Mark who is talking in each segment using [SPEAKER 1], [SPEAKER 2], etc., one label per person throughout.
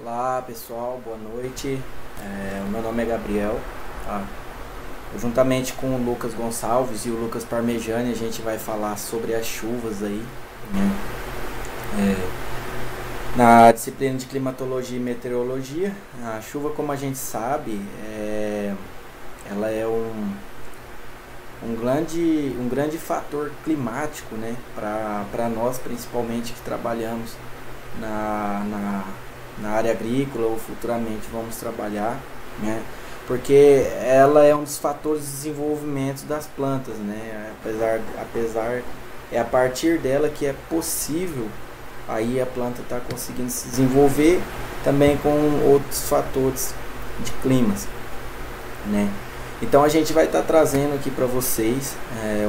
[SPEAKER 1] Olá pessoal, boa noite. O meu nome é Gabriel. Tá? Juntamente com o Lucas Gonçalves e o Lucas Parmegiani, a gente vai falar sobre as chuvas aí, né? Na disciplina de climatologia e meteorologia, a chuva, como a gente sabe, ela é um grande fator climático, né? Para nós, principalmente, que trabalhamos na área agrícola ou futuramente vamos trabalhar, né? Porque ela é um dos fatores de desenvolvimento das plantas, né? Apesar é a partir dela que é possível aí a planta está conseguindo se desenvolver também com outros fatores de climas, né? Então a gente vai estar trazendo aqui para vocês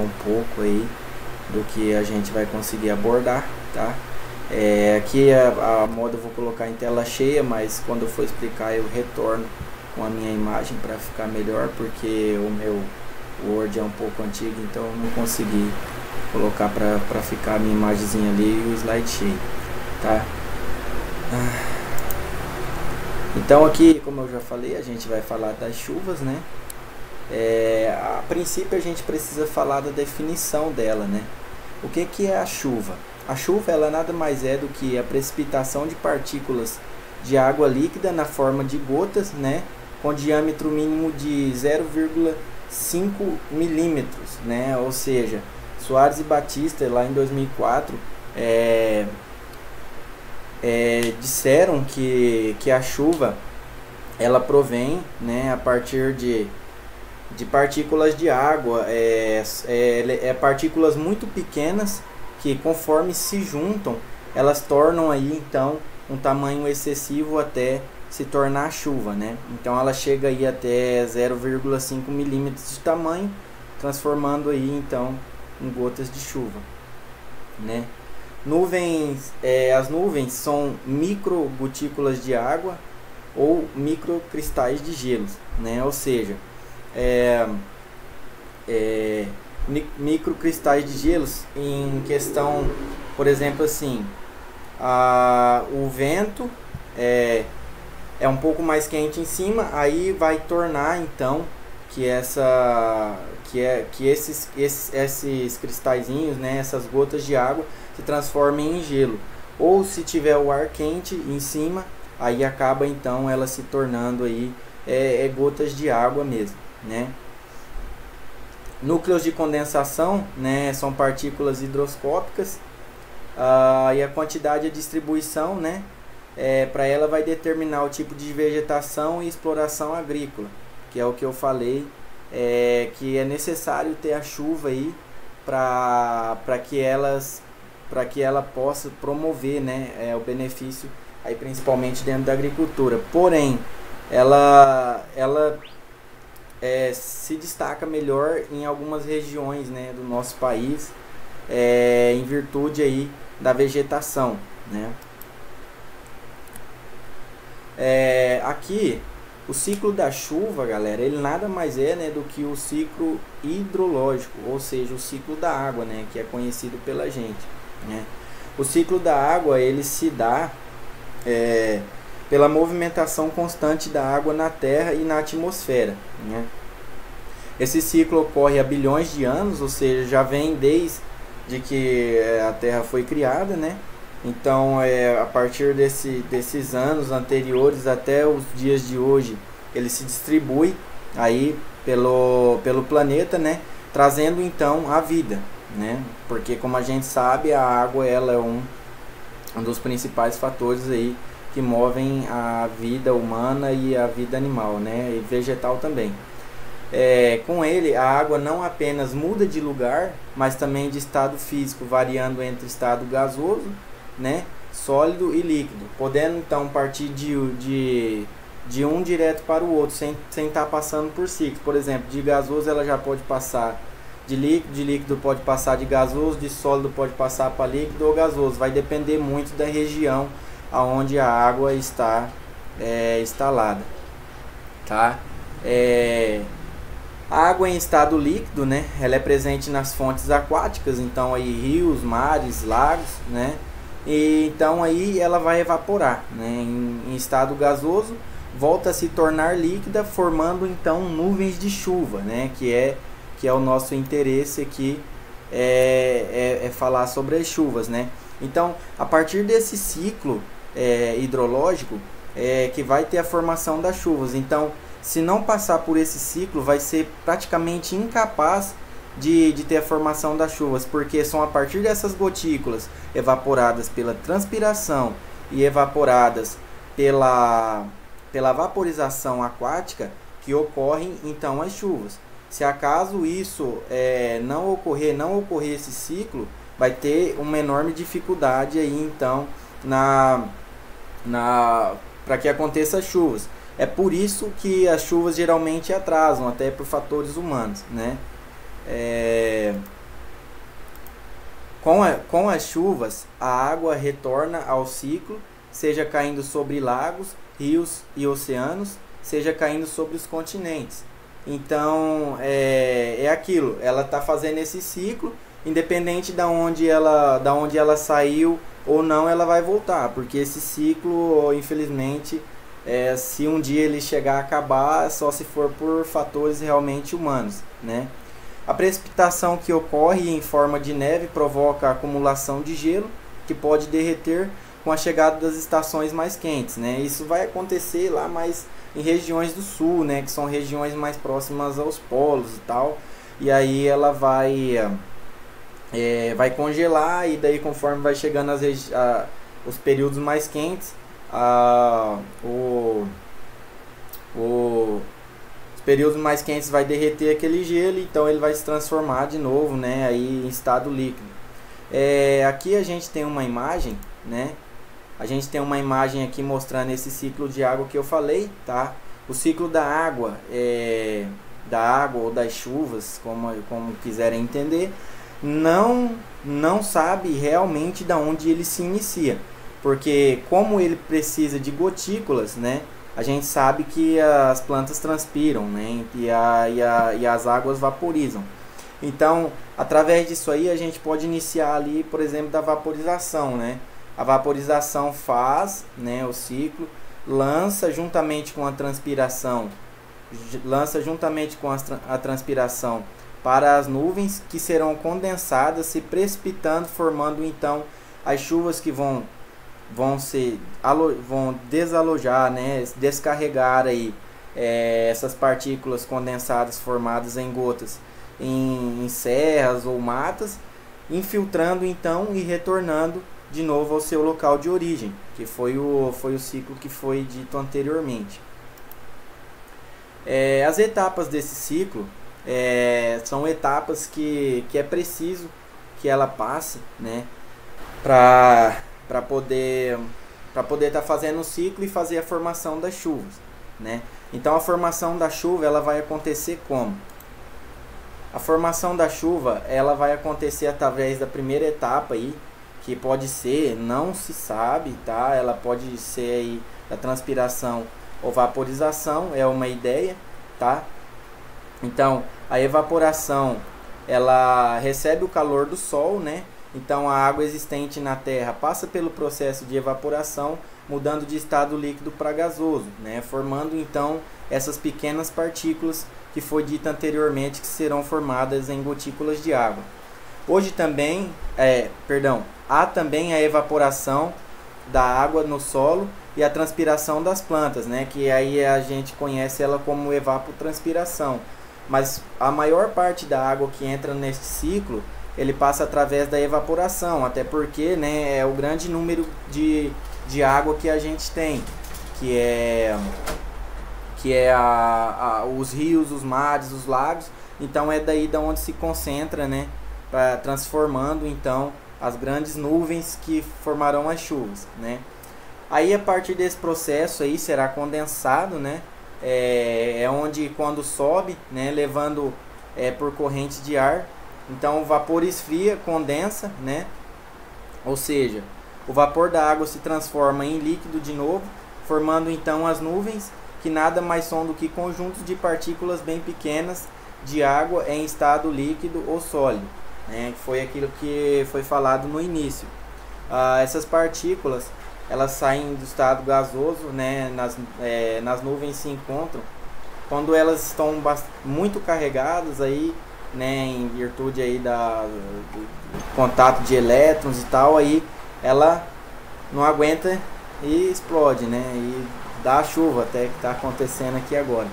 [SPEAKER 1] um pouco aí do que a gente vai conseguir abordar, tá? Aqui a moda eu vou colocar em tela cheia, mas quando eu for explicar eu retorno com a minha imagem para ficar melhor, porque o meu Word é um pouco antigo, então eu não consegui colocar para ficar a minha imagenzinha ali e o slide cheio, tá? Então aqui, como eu já falei, a gente vai falar das chuvas, né? A princípio a gente precisa falar da definição dela, né? O que é a chuva? A chuva ela nada mais é do que a precipitação de partículas de água líquida na forma de gotas, né, com diâmetro mínimo de 0,5 milímetros, né? Ou seja, Soares e Batista lá em 2004 disseram que a chuva ela provém, né, a partir de partículas de água, partículas muito pequenas que conforme se juntam, elas tornam aí então um tamanho excessivo até se tornar chuva, né? Então ela chega aí até 0,5 milímetros de tamanho, transformando aí então em gotas de chuva, né? As nuvens são micro gotículas de água ou microcristais de gelo, né? Ou seja, microcristais de gelos em questão, por exemplo, assim, o vento é um pouco mais quente em cima, aí vai tornar então que esses cristalzinhos, né, essas gotas de água se transformem em gelo. Ou se tiver o ar quente em cima, aí acaba então ela se tornando aí gotas de água mesmo, né? Núcleos de condensação, né, são partículas higroscópicas, e a quantidade e a distribuição, né, para ela vai determinar o tipo de vegetação e exploração agrícola, que é o que eu falei, que é necessário ter a chuva aí para que ela possa promover, né, o benefício aí principalmente dentro da agricultura. Porém, ela se destaca melhor em algumas regiões, né, do nosso país, em virtude aí da vegetação, né? Aqui o ciclo da chuva, galera, ele nada mais é, né, do que o ciclo hidrológico, ou seja, o ciclo da água, né, que é conhecido pela gente, né? O ciclo da água ele se dá pela movimentação constante da água na Terra e na atmosfera, né? Esse ciclo ocorre há bilhões de anos, ou seja, já vem desde que a Terra foi criada, né? Então, a partir desses anos anteriores até os dias de hoje, ele se distribui aí pelo planeta, né? Trazendo então a vida, né? Porque como a gente sabe, a água ela é um dos principais fatores aí que movem a vida humana e a vida animal, né, e vegetal também. Com ele, a água não apenas muda de lugar, mas também de estado físico, variando entre estado gasoso, né, sólido e líquido, podendo então partir de um direto para o outro, sem estar passando por ciclos. Por exemplo, de gasoso ela já pode passar de líquido pode passar de gasoso, de sólido pode passar para líquido ou gasoso, vai depender muito da região aonde a água está instalada, tá? A água em estado líquido, né, ela é presente nas fontes aquáticas, então aí rios, mares, lagos, né, e então aí ela vai evaporar, né, em estado gasoso, volta a se tornar líquida, formando então nuvens de chuva, né, que é o nosso interesse aqui, é falar sobre as chuvas, né. Então, a partir desse ciclo hidrológico, que vai ter a formação das chuvas. Então, se não passar por esse ciclo, vai ser praticamente incapaz de ter a formação das chuvas, porque são a partir dessas gotículas evaporadas pela transpiração e evaporadas pela vaporização aquática que ocorrem então as chuvas. Se acaso isso não ocorrer esse ciclo, vai ter uma enorme dificuldade aí então para que aconteça as chuvas. É por isso que as chuvas geralmente atrasam, até por fatores humanos, né? Com as chuvas, a água retorna ao ciclo, seja caindo sobre lagos, rios e oceanos, seja caindo sobre os continentes. Então, é aquilo, ela está fazendo esse ciclo, independente da onde ela saiu ou não, ela vai voltar, porque esse ciclo, infelizmente, se um dia ele chegar a acabar, só se for por fatores realmente humanos, né? A precipitação que ocorre em forma de neve provoca a acumulação de gelo, que pode derreter com a chegada das estações mais quentes, né? Isso vai acontecer lá mais em regiões do sul, né? Que são regiões mais próximas aos polos e tal. E aí ela vai congelar, e daí conforme vai chegando os períodos mais quentes, os períodos mais quentes vai derreter aquele gelo, então ele vai se transformar de novo, né, aí em estado líquido. Aqui a gente tem uma imagem, né? A gente tem uma imagem aqui mostrando esse ciclo de água que eu falei, tá? O ciclo da água ou das chuvas, como quiserem entender, não sabe realmente da onde ele se inicia, porque como ele precisa de gotículas, né? A gente sabe que as plantas transpiram, né? E as águas vaporizam. Então, através disso aí, a gente pode iniciar ali, por exemplo, da vaporização, né? A vaporização faz, né, o ciclo, lança juntamente com a transpiração para as nuvens, que serão condensadas, se precipitando, formando então as chuvas que vão desalojar, né, descarregar aí essas partículas condensadas formadas em gotas em serras ou matas, infiltrando então e retornando de novo ao seu local de origem, que foi o ciclo que foi dito anteriormente. As etapas desse ciclo são etapas que é preciso que ela passe, né, para poder estar fazendo o ciclo e fazer a formação das chuvas, né? Então a formação da chuva ela vai acontecer como? A formação da chuva ela vai acontecer através da primeira etapa aí, que pode ser, não se sabe, tá? Ela pode ser aí da transpiração ou vaporização, é uma ideia, tá? Então a evaporação ela recebe o calor do sol, né? Então a água existente na terra passa pelo processo de evaporação, mudando de estado líquido para gasoso, né? Formando então essas pequenas partículas que foi dito anteriormente, que serão formadas em gotículas de água. Hoje também, há também a evaporação da água no solo e a transpiração das plantas, né? Que aí a gente conhece ela como evapotranspiração. Mas a maior parte da água que entra neste ciclo, ele passa através da evaporação, até porque, né, é o grande número de água que a gente tem, que é os rios, os mares, os lagos. Então é daí da onde se concentra, né, transformando então as grandes nuvens que formarão as chuvas, né. Aí a partir desse processo aí será condensado, né, onde quando sobe, né, levando por corrente de ar, então o vapor esfria, condensa, né, ou seja, o vapor da água se transforma em líquido de novo, formando então as nuvens, que nada mais são do que conjuntos de partículas bem pequenas de água em estado líquido ou sólido, né? Foi aquilo que foi falado no início. essas partículas elas saem do estado gasoso, né, nas nuvens se encontram. Quando elas estão muito carregadas aí, né, em virtude aí do contato de elétrons e tal, aí ela não aguenta e explode, né, e dá a chuva até que está acontecendo aqui agora.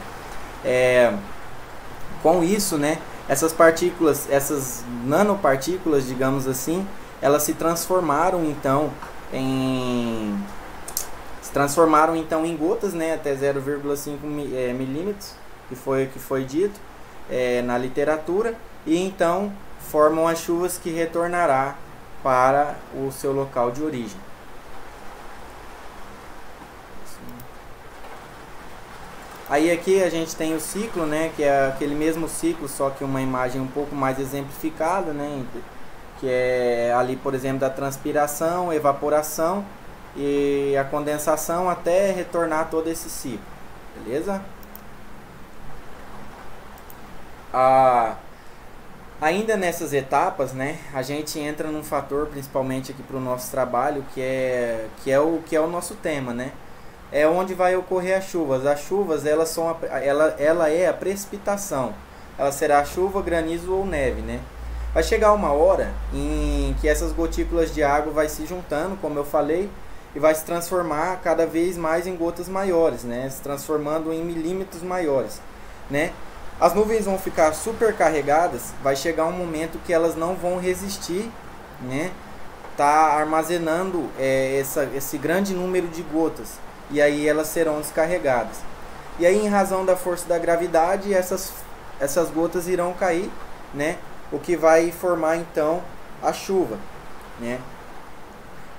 [SPEAKER 1] Com isso, né, essas partículas, essas nanopartículas, digamos assim, elas se transformaram então em gotas, né, até 0,5 milímetros, que foi dito na literatura, e então formam as chuvas que retornará para o seu local de origem. Aí aqui a gente tem o ciclo, né, que é aquele mesmo ciclo, só que uma imagem um pouco mais exemplificada, né, que é ali, por exemplo, da transpiração, evaporação e a condensação até retornar todo esse ciclo, beleza? Ainda nessas etapas, né, a gente entra num fator, principalmente aqui para o nosso trabalho, que é o nosso tema, né? É onde vai ocorrer as chuvas. As chuvas, ela é a precipitação. Ela será chuva, granizo ou neve, né? Vai chegar uma hora em que essas gotículas de água vai se juntando, como eu falei, e vai se transformar cada vez mais em gotas maiores, né? Se transformando em milímetros maiores, né? As nuvens vão ficar super carregadas, vai chegar um momento que elas não vão resistir, né? Tá armazenando esse grande número de gotas, e aí elas serão descarregadas. E aí, em razão da força da gravidade, essas gotas irão cair, né? O que vai formar então a chuva, né?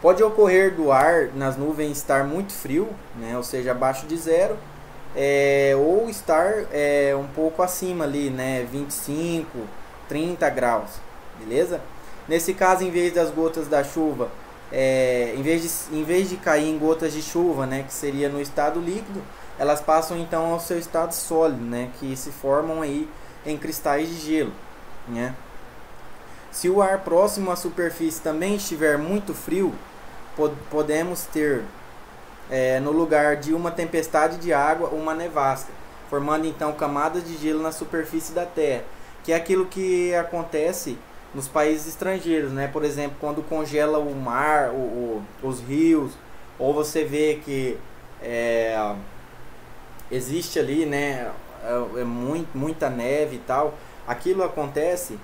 [SPEAKER 1] Pode ocorrer do ar nas nuvens estar muito frio, né? Ou seja, abaixo de zero, ou estar um pouco acima ali, né? 25, 30 graus, beleza? Nesse caso, em vez das gotas da chuva, em vez de cair em gotas de chuva, né, que seria no estado líquido, elas passam então ao seu estado sólido, né, que se formam aí em cristais de gelo, né? Se o ar próximo à superfície também estiver muito frio, podemos ter no lugar de uma tempestade de água uma nevasca, formando então camadas de gelo na superfície da Terra, que é aquilo que acontece nos países estrangeiros, né? Por exemplo, quando congela o mar, os rios, ou você vê que existe ali, né, muita neve e tal. Aquilo acontece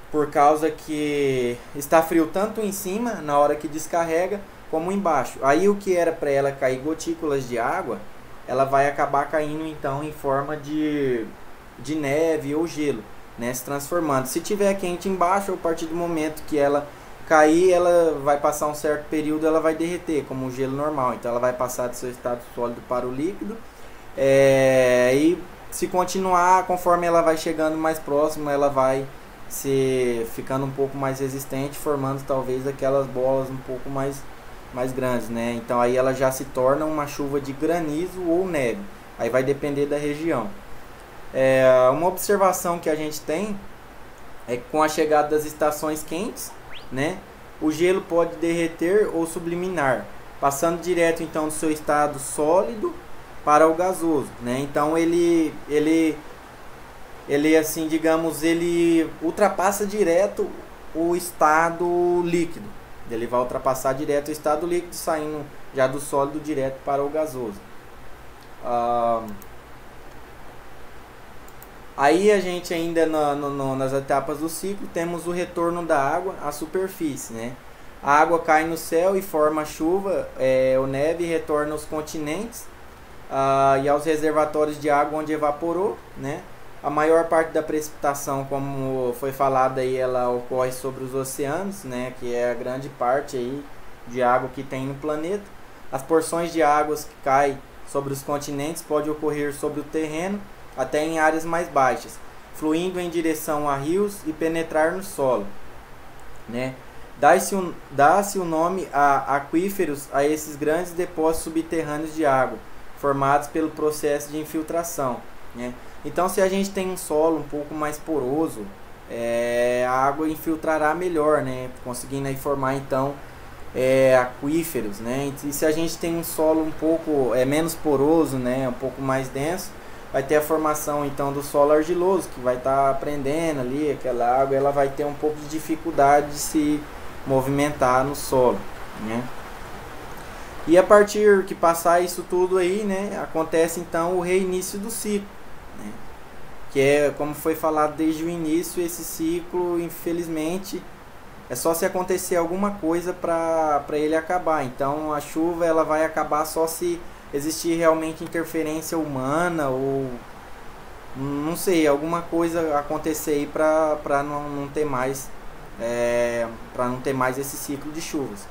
[SPEAKER 1] por causa que está frio tanto em cima na hora que descarrega, como embaixo. Aí o que era para ela cair gotículas de água, ela vai acabar caindo então em forma de neve ou gelo, né, se transformando. Se tiver quente embaixo, a partir do momento que ela cair, ela vai passar um certo período, ela vai derreter como um gelo normal. Então ela vai passar do seu estado sólido para o líquido, e se continuar, conforme ela vai chegando mais próximo, ela vai ficando um pouco mais resistente, formando talvez aquelas bolas um pouco mais grandes, né? Então aí ela já se torna uma chuva de granizo ou neve. Aí vai depender da região. Uma observação que a gente tem é que com a chegada das estações quentes, né, o gelo pode derreter ou subliminar, passando direto então do seu estado sólido para o gasoso, né? Então ele assim, digamos, ele ultrapassa direto o estado líquido. Ele vai ultrapassar direto o estado líquido, saindo já do sólido direto para o gasoso. Aí a gente ainda nas etapas do ciclo temos o retorno da água à superfície, né? A água cai no céu e forma chuva ou neve e retorna aos continentes e aos reservatórios de água onde evaporou, né? A maior parte da precipitação, como foi falado aí, ela ocorre sobre os oceanos, né? Que é a grande parte aí de água que tem no planeta. As porções de águas que caem sobre os continentes pode ocorrer sobre o terreno, até em áreas mais baixas, fluindo em direção a rios e penetrar no solo, né? Dá-se o nome a aquíferos a esses grandes depósitos subterrâneos de água, formados pelo processo de infiltração, né? Então, se a gente tem um solo um pouco mais poroso, a água infiltrará melhor, né? Conseguindo aí formar então aquíferos, né? E se a gente tem um solo um pouco menos poroso, né, um pouco mais denso, vai ter a formação então do solo argiloso, que vai estar prendendo ali aquela água, ela vai ter um pouco de dificuldade de se movimentar no solo, né? E a partir que passar isso tudo aí, né, acontece então o reinício do ciclo, né? Que é como foi falado desde o início, esse ciclo, infelizmente, é só se acontecer alguma coisa para ele acabar. Então a chuva ela vai acabar só se existir realmente interferência humana ou não sei, alguma coisa acontecer aí para não ter mais para não ter mais esse ciclo de chuvas.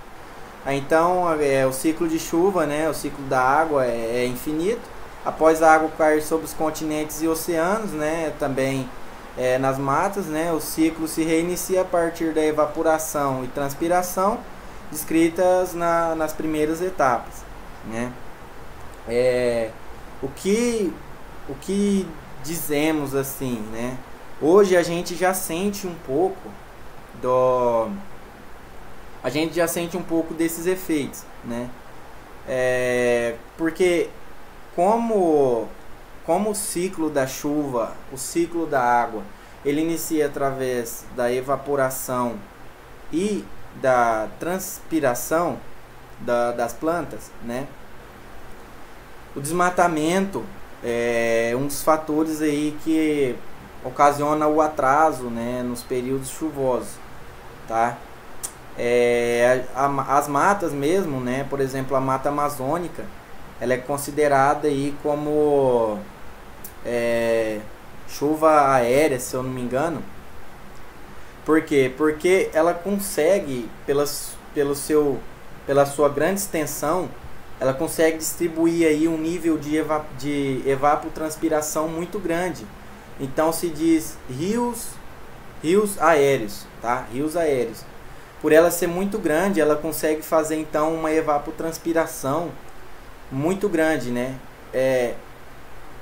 [SPEAKER 1] Então o ciclo de chuva, né, o ciclo da água é infinito. Após a água cair sobre os continentes e oceanos, né, também nas matas, né, o ciclo se reinicia a partir da evaporação e transpiração descritas nas primeiras etapas, né? O que dizemos assim, né? Hoje a gente já sente um pouco do a gente já sente um pouco desses efeitos, né? Porque como o ciclo da chuva, o ciclo da água, ele inicia através da evaporação e da transpiração das plantas, né? O desmatamento é um dos fatores aí que ocasiona o atraso, né, nos períodos chuvosos, tá? As matas mesmo, né, por exemplo, a mata amazônica, ela é considerada aí como chuva aérea, se eu não me engano. Por quê? Porque ela consegue, pela sua grande extensão, ela consegue distribuir aí um nível de evapotranspiração muito grande. Então se diz rios aéreos, tá? Rios aéreos. Por ela ser muito grande, ela consegue fazer então uma evapotranspiração muito grande, né?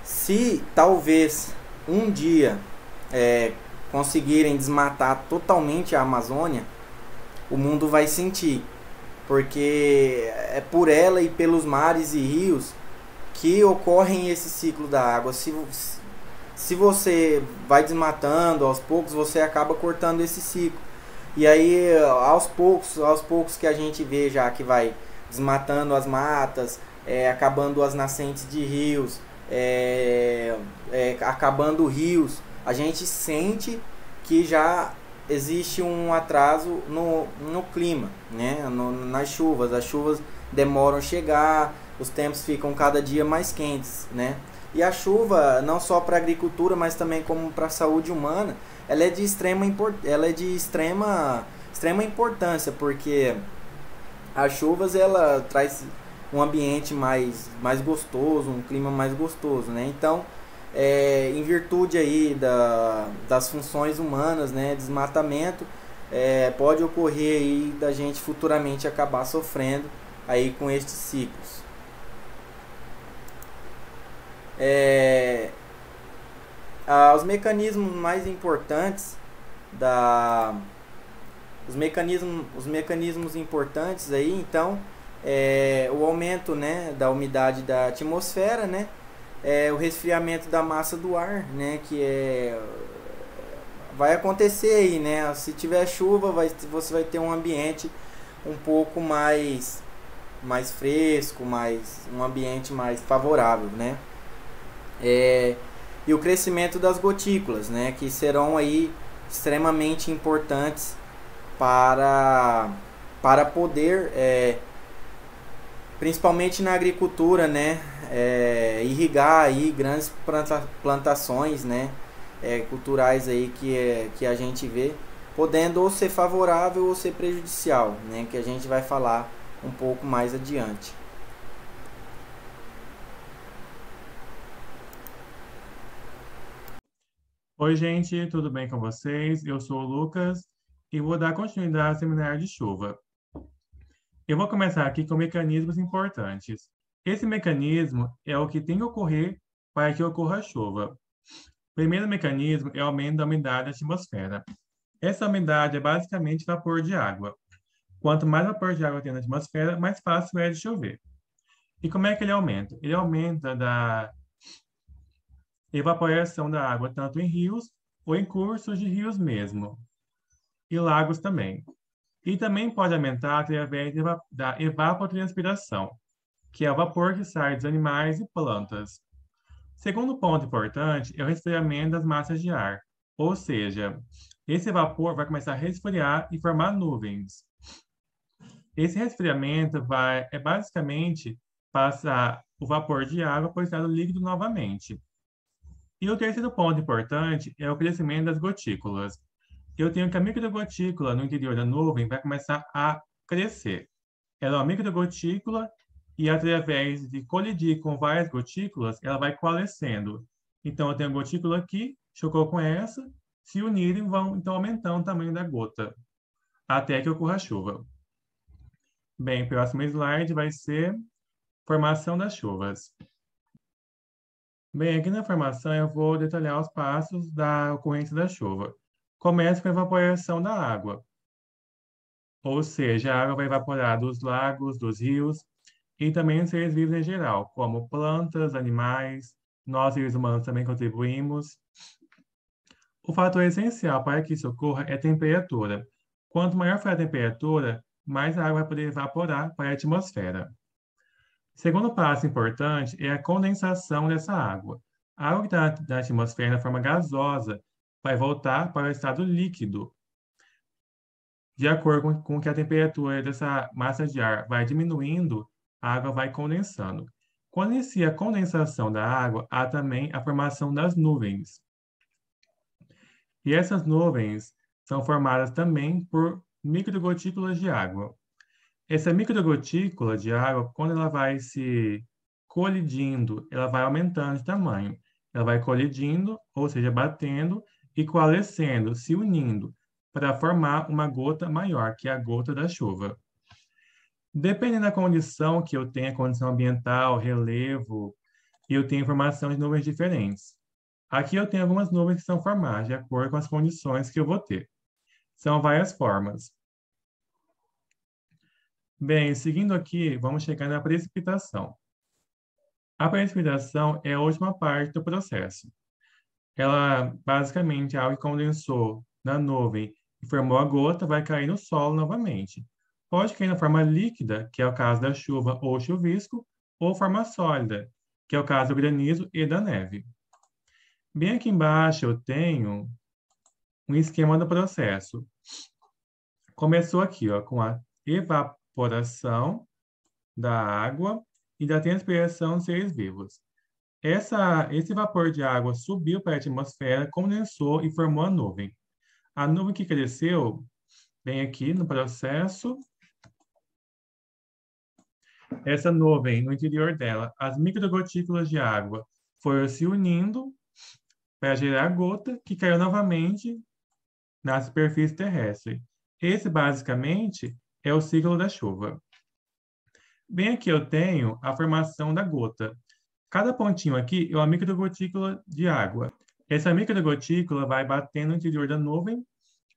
[SPEAKER 1] Se talvez um dia conseguirem desmatar totalmente a Amazônia, o mundo vai sentir, porque é por ela e pelos mares e rios que ocorrem esse ciclo da água. Se você vai desmatando aos poucos, você acaba cortando esse ciclo. E aí aos poucos que a gente vê já que vai desmatando as matas, acabando as nascentes de rios, acabando rios, a gente sente que já existe um atraso no clima, né? Nas chuvas. As chuvas demoram a chegar, os tempos ficam cada dia mais quentes, né? E a chuva, não só para a agricultura, mas também como para a saúde humana, ela é de extrema importância, porque as chuvas ela traz um ambiente mais gostoso, um clima mais gostoso, né? Então, em virtude aí das funções humanas, né, desmatamento, pode ocorrer aí da gente futuramente acabar sofrendo aí com estes ciclos. Os mecanismos mais importantes os mecanismos importantes aí, então, o aumento, né, da umidade da atmosfera, né, o resfriamento da massa do ar, né, que vai acontecer aí, né, se tiver chuva, você vai ter um ambiente um pouco mais fresco, um ambiente mais favorável, né. E o crescimento das gotículas, né, que serão aí extremamente importantes para poder, principalmente na agricultura, né, irrigar aí grandes plantações, né, culturais aí que a gente vê, podendo ou ser favorável ou ser prejudicial, né, que a gente vai falar um pouco mais adiante.
[SPEAKER 2] Oi, gente, tudo bem com vocês? Eu sou o Lucas e vou dar continuidade ao seminário de chuva. Eu vou começar aqui com mecanismos importantes. Esse mecanismo é o que tem que ocorrer para que ocorra a chuva. O primeiro mecanismo é o aumento da umidade da atmosfera. Essa umidade é basicamente vapor de água. Quanto mais vapor de água tem na atmosfera, mais fácil é de chover. E como é que ele aumenta? Ele aumenta da evaporação da água tanto em rios ou em cursos de rios mesmo, e lagos também. E também pode aumentar através da evapotranspiração, que é o vapor que sai dos animais e plantas. Segundo ponto importante é o resfriamento das massas de ar, ou seja, esse vapor vai começar a resfriar e formar nuvens. Esse resfriamento é basicamente passar o vapor de água para o estado líquido novamente. E o terceiro ponto importante é o crescimento das gotículas. Eu tenho que a microgotícula no interior da nuvem vai começar a crescer. Ela é uma microgotícula e, através de colidir com várias gotículas, ela vai coalescendo. Então, eu tenho a gotícula aqui, chocou com essa, se unirem, vão então aumentando o tamanho da gota, até que ocorra a chuva. Bem, próximo slide vai ser formação das chuvas. Bem, aqui na formação eu vou detalhar os passos da ocorrência da chuva. Começa com a evaporação da água, ou seja, a água vai evaporar dos lagos, dos rios e também dos seres vivos em geral, como plantas, animais, nós seres humanos também contribuímos. O fator essencial para que isso ocorra é a temperatura. Quanto maior for a temperatura, mais a água vai poder evaporar para a atmosfera. Segundo passo importante é a condensação dessa água. A água que está na atmosfera na forma gasosa vai voltar para o estado líquido. De acordo com que a temperatura dessa massa de ar vai diminuindo, a água vai condensando. Quando inicia a condensação da água, há também a formação das nuvens. E essas nuvens são formadas também por microgotículas de água. Essa microgotícula de água, quando ela vai se colidindo, ela vai aumentando de tamanho. Ela vai colidindo, ou seja, batendo e coalescendo, se unindo, para formar uma gota maior, que é a gota da chuva. Dependendo da condição que eu tenha, condição ambiental, relevo, eu tenho formação de nuvens diferentes. Aqui eu tenho algumas nuvens que são formadas de acordo com as condições que eu vou ter. São várias formas. Bem, seguindo aqui, vamos chegar na precipitação. A precipitação é a última parte do processo. Ela, basicamente, é algo que condensou na nuvem e formou a gota, vai cair no solo novamente. Pode cair na forma líquida, que é o caso da chuva ou chuvisco, ou forma sólida, que é o caso do granizo e da neve. Bem aqui embaixo eu tenho um esquema do processo. Começou aqui, ó, com a evaporação da água e da transpiração dos seres vivos. Esse vapor de água subiu para a atmosfera, condensou e formou a nuvem. A nuvem que cresceu, bem aqui no processo, essa nuvem, no interior dela, as microgotículas de água foram se unindo para gerar a gota que caiu novamente na superfície terrestre. Esse, basicamente, é o ciclo da chuva. Bem aqui eu tenho a formação da gota. Cada pontinho aqui é uma microgotícula de água. Essa microgotícula vai batendo no interior da nuvem.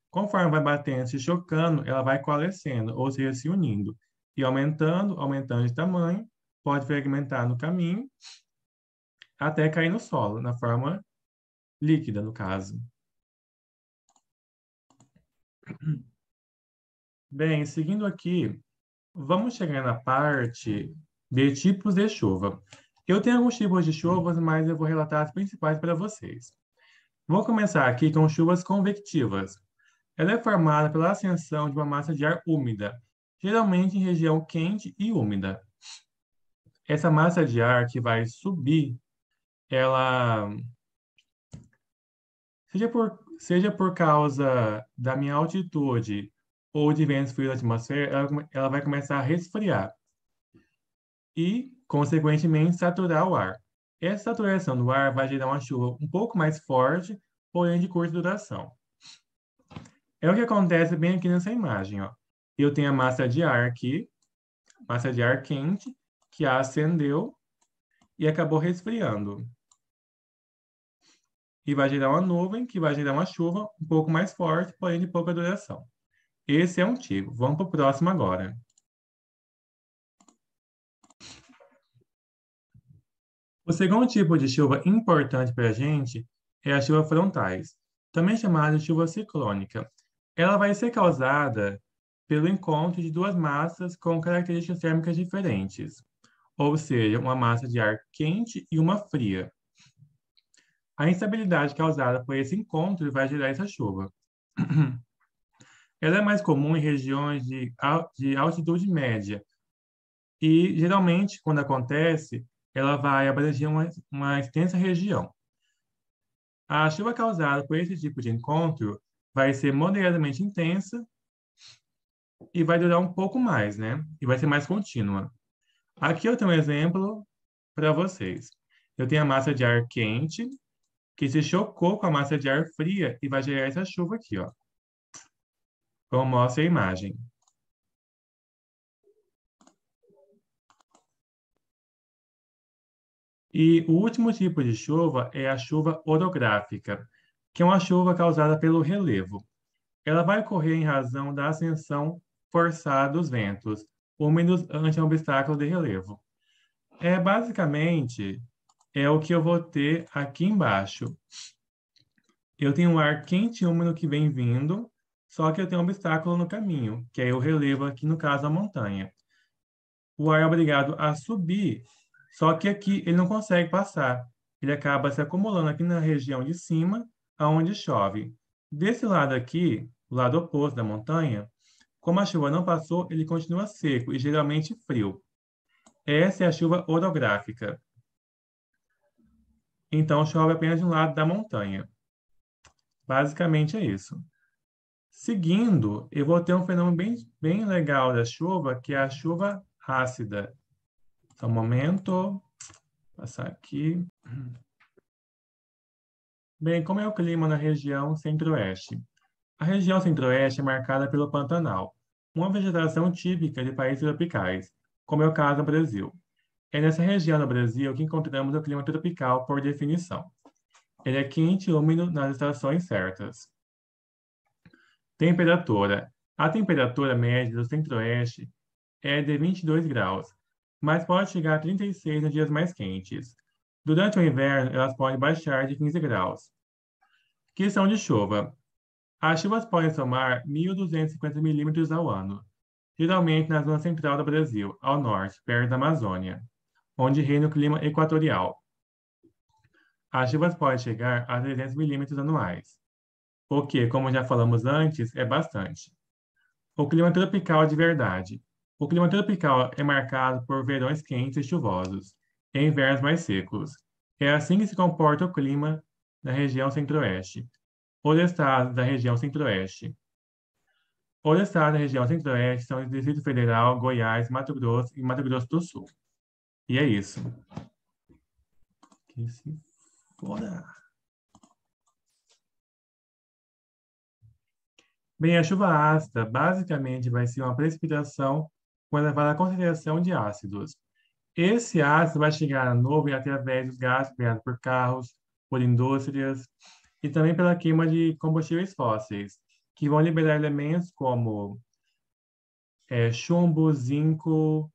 [SPEAKER 2] Conforme vai batendo, se chocando, ela vai coalescendo, ou seja, se unindo. E aumentando, aumentando de tamanho, pode fragmentar no caminho, até cair no solo, na forma líquida, no caso. Bem, seguindo aqui, vamos chegar na parte de tipos de chuva. Eu tenho alguns tipos de chuvas, mas eu vou relatar as principais para vocês. Vou começar aqui com chuvas convectivas. Ela é formada pela ascensão de uma massa de ar úmida, geralmente em região quente e úmida. Essa massa de ar que vai subir, ela, seja por causa da minha altitude ou de ventos frios da atmosfera, ela vai começar a resfriar e, consequentemente, saturar o ar. Essa saturação do ar vai gerar uma chuva um pouco mais forte, porém de curta duração. É o que acontece bem aqui nessa imagem, ó. Eu tenho a massa de ar aqui, massa de ar quente, que acendeu e acabou resfriando. E vai gerar uma nuvem, que vai gerar uma chuva um pouco mais forte, porém de pouca duração. Esse é um tipo. Vamos para o próximo agora. O segundo tipo de chuva importante para a gente é a chuva frontais, também chamada de chuva ciclônica. Ela vai ser causada pelo encontro de duas massas com características térmicas diferentes, ou seja, uma massa de ar quente e uma fria. A instabilidade causada por esse encontro vai gerar essa chuva. Ela é mais comum em regiões de altitude média e, geralmente, quando acontece, ela vai abranger uma extensa região. A chuva causada por esse tipo de encontro vai ser moderadamente intensa e vai durar um pouco mais, né? E vai ser mais contínua. Aqui eu tenho um exemplo para vocês. Eu tenho a massa de ar quente que se chocou com a massa de ar fria e vai gerar essa chuva aqui, ó. Como mostra a imagem. E o último tipo de chuva é a chuva orográfica, que é uma chuva causada pelo relevo. Ela vai ocorrer em razão da ascensão forçada dos ventos úmidos ante um obstáculo de relevo. Basicamente é o que eu vou ter aqui embaixo. Eu tenho um ar quente e úmido que vem vindo, só que eu tenho um obstáculo no caminho, que é o relevo aqui, no caso, a montanha. O ar é obrigado a subir, só que aqui ele não consegue passar. Ele acaba se acumulando aqui na região de cima, aonde chove. Desse lado aqui, o lado oposto da montanha, como a chuva não passou, ele continua seco e geralmente frio. Essa é a chuva orográfica. Então chove apenas de um lado da montanha. Basicamente é isso. Seguindo, eu vou ter um fenômeno bem legal da chuva, que é a chuva ácida. Só um momento. Vou passar aqui. Bem, como é o clima na região centro-oeste? A região centro-oeste é marcada pelo Pantanal, uma vegetação típica de países tropicais, como é o caso do Brasil. É nessa região do Brasil que encontramos o clima tropical por definição. Ele é quente e úmido nas estações certas. Temperatura. A temperatura média do centro-oeste é de 22 graus, mas pode chegar a 36 nos dias mais quentes. Durante o inverno, elas podem baixar de 15 graus. Questão de chuva. As chuvas podem somar 1.250 milímetros ao ano, geralmente na zona central do Brasil, ao norte, perto da Amazônia, onde reina o clima equatorial. As chuvas podem chegar a 300 milímetros anuais, o que, como já falamos antes, é bastante. O clima tropical de verdade. O clima tropical é marcado por verões quentes e chuvosos, e invernos mais secos. É assim que se comporta o clima na região centro-oeste. Os estados da região centro-oeste. Os estados da região centro-oeste são o Distrito Federal, Goiás, Mato Grosso e Mato Grosso do Sul. E é isso. Que se foda. Bem, a chuva ácida basicamente vai ser uma precipitação com elevada concentração de ácidos. Esse ácido vai chegar à nuvem através dos gases criados por carros, por indústrias e também pela queima de combustíveis fósseis, que vão liberar elementos como chumbo, zinco,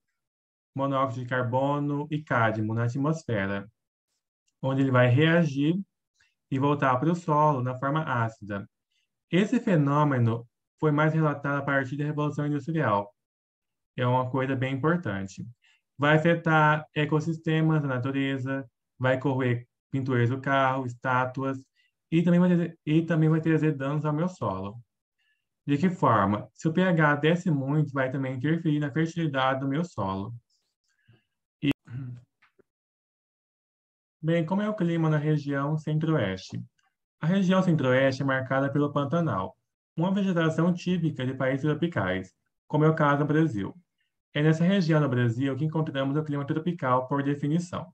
[SPEAKER 2] monóxido de carbono e cádmio na atmosfera, onde ele vai reagir e voltar para o solo na forma ácida. Esse fenômeno foi mais relatado a partir da Revolução Industrial. É uma coisa bem importante. Vai afetar ecossistemas da natureza, vai corroer pinturas do carro, estátuas, e também vai trazer danos ao meu solo. De que forma? Se o pH desce muito, vai também interferir na fertilidade do meu solo. Bem, como é o clima na região centro-oeste? A região centro-oeste é marcada pelo Pantanal, uma vegetação típica de países tropicais, como é o caso do Brasil. É nessa região do Brasil que encontramos o clima tropical por definição.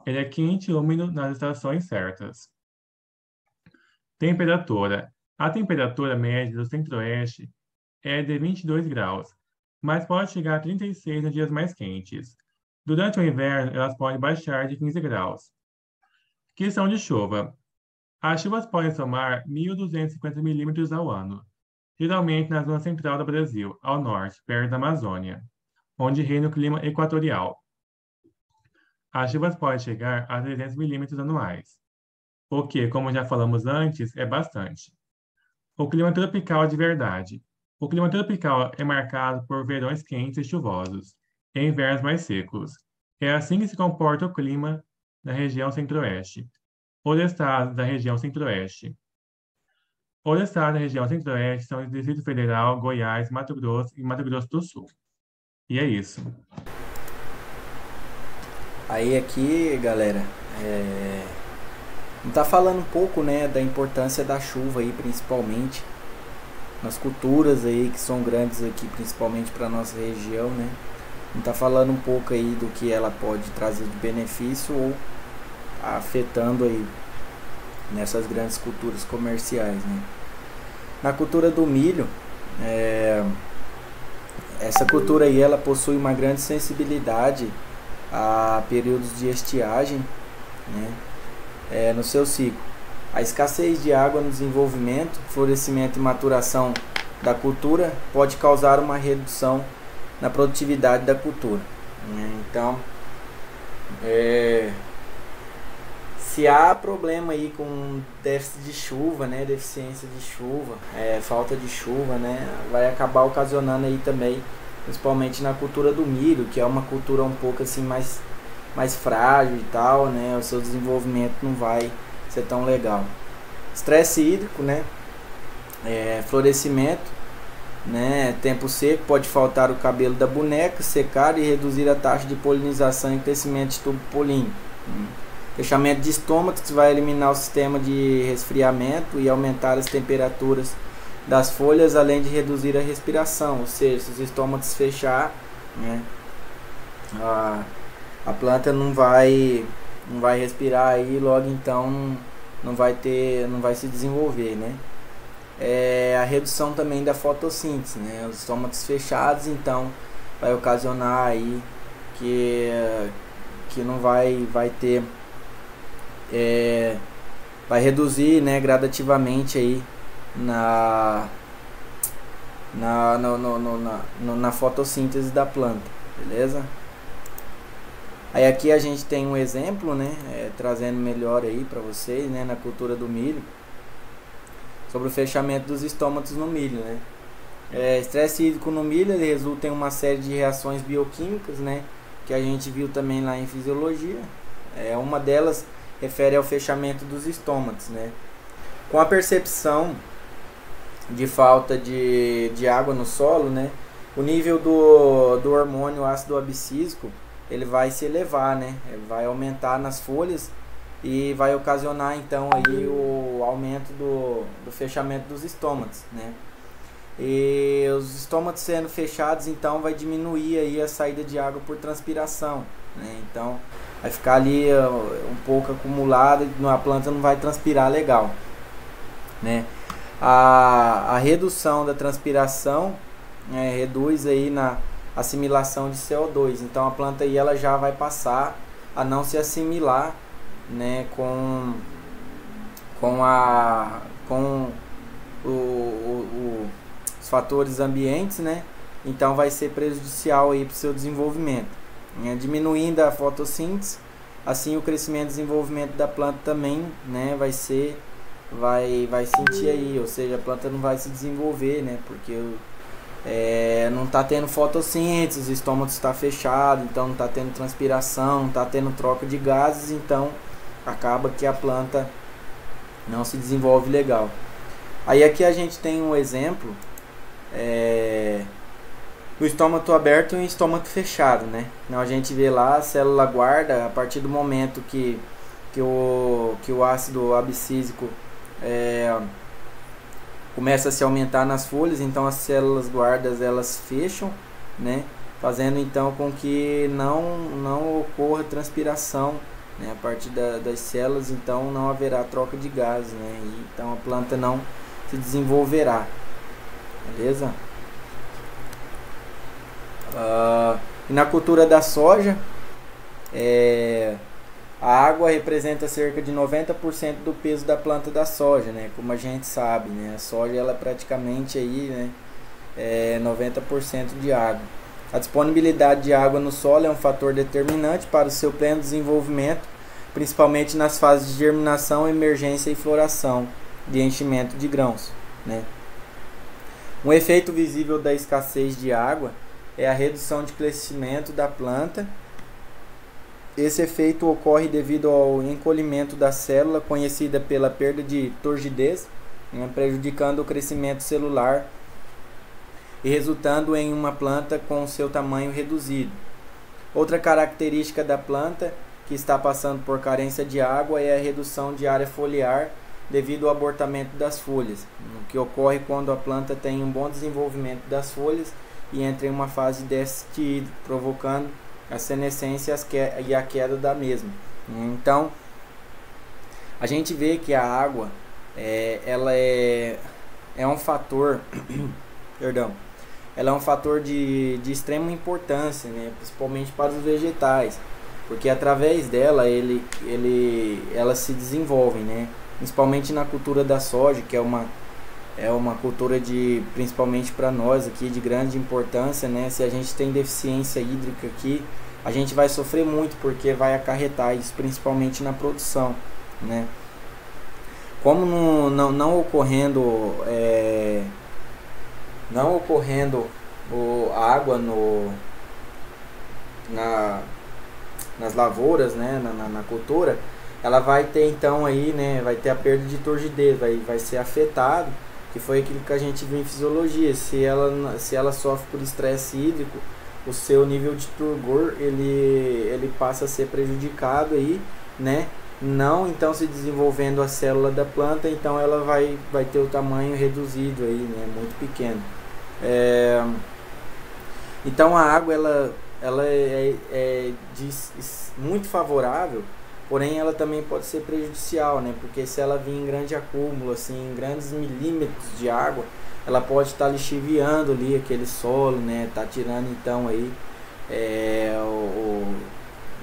[SPEAKER 2] Ele é quente e úmido nas estações certas. Temperatura. A temperatura média do centro-oeste é de 22 graus, mas pode chegar a 36 nos dias mais quentes. Durante o inverno, elas podem baixar de 15 graus. Questão de chuva. As chuvas podem somar 1.250 milímetros ao ano, geralmente na zona central do Brasil, ao norte, perto da Amazônia, onde reina o clima equatorial. As chuvas podem chegar a 300 milímetros anuais, o que, como já falamos antes, é bastante. O clima tropical de verdade. O clima tropical é marcado por verões quentes e chuvosos, e invernos mais secos. É assim que se comporta o clima na região centro-oeste. Os estados da região centro-oeste. Os estados da região centro-oeste são o Distrito Federal, Goiás, Mato Grosso e Mato Grosso do Sul. E é isso.
[SPEAKER 1] Aí aqui, galera, tá falando um pouco, né, da importância da chuva aí, principalmente nas culturas aí que são grandes aqui, principalmente para nossa região, né? Tá falando um pouco aí do que ela pode trazer de benefício ou afetando aí nessas grandes culturas comerciais, né? Na cultura do milho, essa cultura aí ela possui uma grande sensibilidade a períodos de estiagem, né? No seu ciclo. A escassez de água no desenvolvimento, florescimento e maturação da cultura pode causar uma redução na produtividade da cultura, né? Então, se há problema aí com déficit de chuva, né, deficiência de chuva, falta de chuva, né, vai acabar ocasionando aí também, principalmente na cultura do milho, que é uma cultura um pouco assim mais frágil e tal, né, o seu desenvolvimento não vai ser tão legal. Estresse hídrico, né, florescimento, né, tempo seco, pode faltar o cabelo da boneca, secar e reduzir a taxa de polinização e crescimento de tubo polínico. Fechamento de estômago, que vai eliminar o sistema de resfriamento e aumentar as temperaturas das folhas, além de reduzir a respiração, ou seja, se os estômagos fechar, né, a planta não vai respirar aí, logo então não vai se desenvolver, né? A redução também da fotossíntese, né? Os estômagos fechados, então vai ocasionar aí que não vai ter, vai reduzir, né, gradativamente aí na fotossíntese da planta, beleza? Aí aqui a gente tem um exemplo, né, trazendo melhor aí para vocês, né, na cultura do milho, sobre o fechamento dos estômatos no milho, né? Estresse hídrico no milho, ele resulta em uma série de reações bioquímicas, né, que a gente viu também lá em fisiologia. Uma delas refere ao fechamento dos estômatos, né? Com a percepção de falta de água no solo, né, o nível do hormônio ácido abscísico ele vai se elevar, né? Vai aumentar nas folhas e vai ocasionar então aí o aumento do fechamento dos estômatos, né? E os estômatos sendo fechados, então vai diminuir aí a saída de água por transpiração, né? Então vai ficar ali um pouco acumulada e a planta não vai transpirar legal, né? A redução da transpiração, reduz aí na assimilação de CO2, então a planta aí ela já vai passar a não se assimilar, né, com os fatores ambientes, né? Então vai ser prejudicial aí para o seu desenvolvimento, né? Diminuindo a fotossíntese, assim o crescimento e desenvolvimento da planta também, né, vai sentir aí, ou seja, a planta não vai se desenvolver, né, porque não está tendo fotossíntese, o estômago está fechado, então não está tendo transpiração, não está tendo troca de gases, então acaba que a planta não se desenvolve legal. Aí aqui a gente tem um exemplo do estômago aberto e o estômago fechado, né? Então a gente vê lá a célula guarda, a partir do momento que o ácido abscísico começa a se aumentar nas folhas, então as células guardas elas fecham, né, fazendo então com que não ocorra transpiração, né, a partir das células, então não haverá troca de gases, né, e então a planta não se desenvolverá, beleza? E na cultura da soja, A água representa cerca de 90% do peso da planta da soja, né? Como a gente sabe, né? A soja ela é praticamente aí, né? 90% de água. A disponibilidade de água no solo é um fator determinante para o seu pleno desenvolvimento, principalmente nas fases de germinação, emergência e floração, de enchimento de grãos, né? Um efeito visível da escassez de água é a redução de crescimento da planta. Esse efeito ocorre devido ao encolhimento da célula, conhecida pela perda de turgidez, né, prejudicando o crescimento celular e resultando em uma planta com seu tamanho reduzido. Outra característica da planta que está passando por carência de água é a redução de área foliar devido ao abortamento das folhas, o que ocorre quando a planta tem um bom desenvolvimento das folhas e entra em uma fase de déficit hídrico, provocando a senescência e a queda da mesma. Então, a gente vê que a água ela é um fator perdão, ela é um fator de extrema importância, né, principalmente para os vegetais, porque através dela ela se desenvolve, né, principalmente na cultura da soja, que é uma cultura principalmente para nós aqui de grande importância, né? Se a gente tem deficiência hídrica aqui, a gente vai sofrer muito, porque vai acarretar isso principalmente na produção, né? Como não ocorrendo água nas lavouras, né? Na cultura, ela vai ter então aí, né? Vai ter a perda de turgidez, vai ser afetado, que foi aquilo que a gente viu em fisiologia. Se ela sofre por estresse hídrico, o seu nível de turgor ele passa a ser prejudicado aí, né? Não então se desenvolvendo a célula da planta, então ela vai ter o tamanho reduzido aí, né? Muito pequeno. Então a água ela é muito favorável, porém ela também pode ser prejudicial, né? Porque se ela vir em grande acúmulo, assim, em grandes milímetros de água, ela pode estar lixiviando ali aquele solo, né? Tá tirando então aí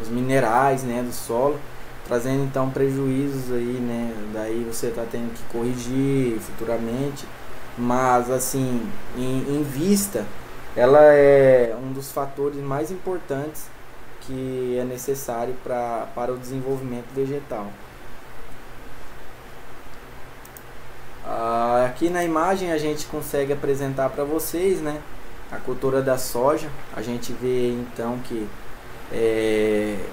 [SPEAKER 1] os minerais, né, do solo, trazendo então prejuízos aí, né? Daí você tá tendo que corrigir futuramente, mas assim, em vista, ela é um dos fatores mais importantes que é necessário para o desenvolvimento vegetal. Aqui na imagem a gente consegue apresentar para vocês, né, a cultura da soja. A gente vê então que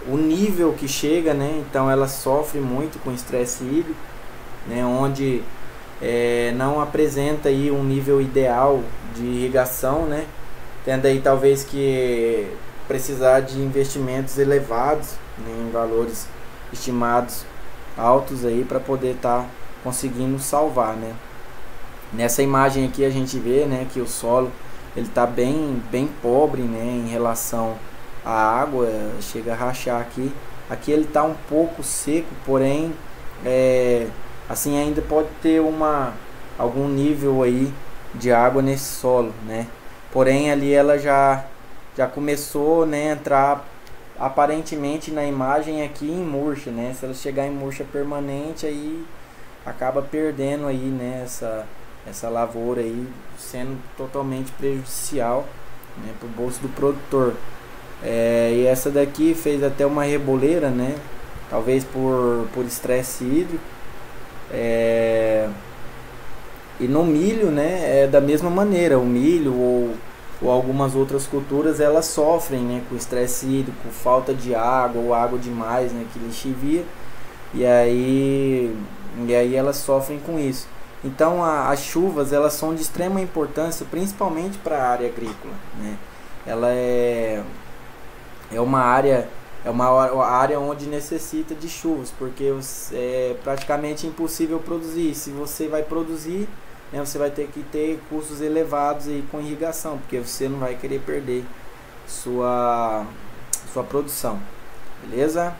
[SPEAKER 1] o nível que chega, né, então ela sofre muito com estresse hídrico, né, onde não apresenta aí um nível ideal de irrigação, né, tendo aí talvez que precisar de investimentos elevados, né, em valores estimados altos aí para poder estar conseguindo salvar, né. Nessa imagem aqui a gente vê, né, que o solo ele está bem pobre, né, em relação à água, chega a rachar aqui. Aqui ele está um pouco seco, porém assim ainda pode ter algum nível aí de água nesse solo, né. Porém ali ela já começou, né, a entrar aparentemente na imagem aqui em murcha, né. Se ela chegar em murcha permanente, aí acaba perdendo aí, né, essa lavoura aí, sendo totalmente prejudicial, né, para o bolso do produtor. E essa daqui fez até uma reboleira, né, talvez por estresse hídrico. E no milho, né, é da mesma maneira. O milho ou algumas outras culturas, elas sofrem, né, com estresse hídrico, falta de água ou água demais, né, que lixivia, e aí elas sofrem com isso. Então as chuvas, elas são de extrema importância, principalmente para a área agrícola, né. Ela é uma área onde necessita de chuvas, porque é praticamente impossível produzir. Se você vai produzir, né, você vai ter que ter custos elevados aí com irrigação, porque você não vai querer perder sua produção, beleza?